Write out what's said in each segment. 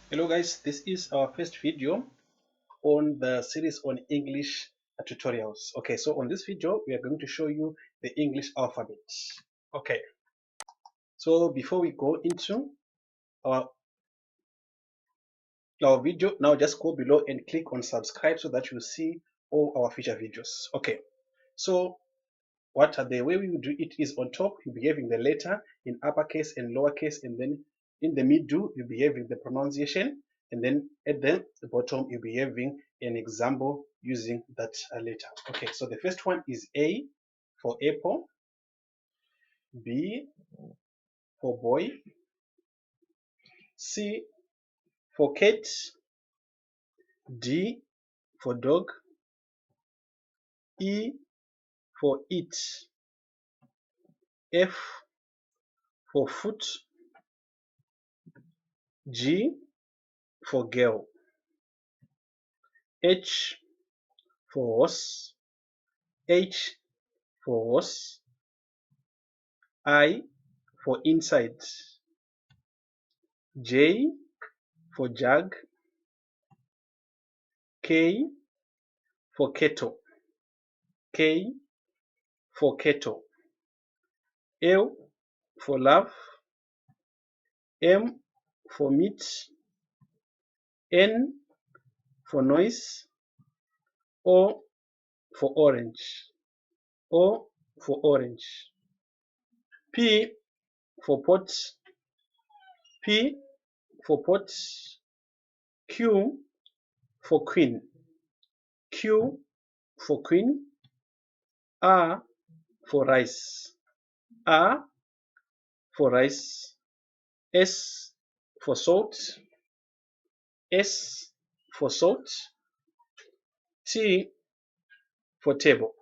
Hello guys, this is our first video on the series on English tutorials. Okay, so on this video we are going to show you the English alphabet. Okay, so before we go into our video, now just go below and click on subscribe so that you see all our future videos. Okay, so the way we will do it is on top you'll be having the letter in uppercase and lowercase, and then in the middle you'll be having the pronunciation, and then at the bottom you'll be having an example using that letter. Okay, so the first one is A for apple, B for boy, C for cat, D for dog, E for eat, F for foot, G for girl, H for horse, H for horse, I for inside, J for jug, K for kettle, K for kettle, L for love, M for meat, N for noise, O for orange, O for orange, P for pot, P for pot, Q for queen, Q for queen, R for rice, R for rice, S for salt, S for salt, T for table,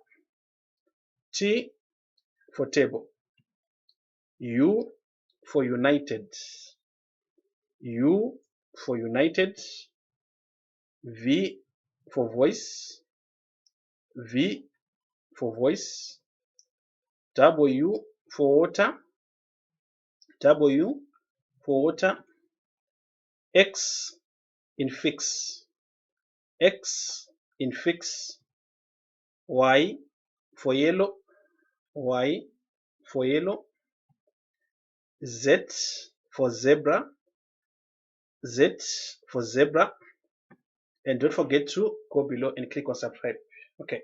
T for table, U for united, U for united, V for voice, V for voice, W for water, W for water, X in fix, X in fix, Y for yellow, Y for yellow, Z for zebra, Z for zebra, and don't forget to go below and click on subscribe. Okay.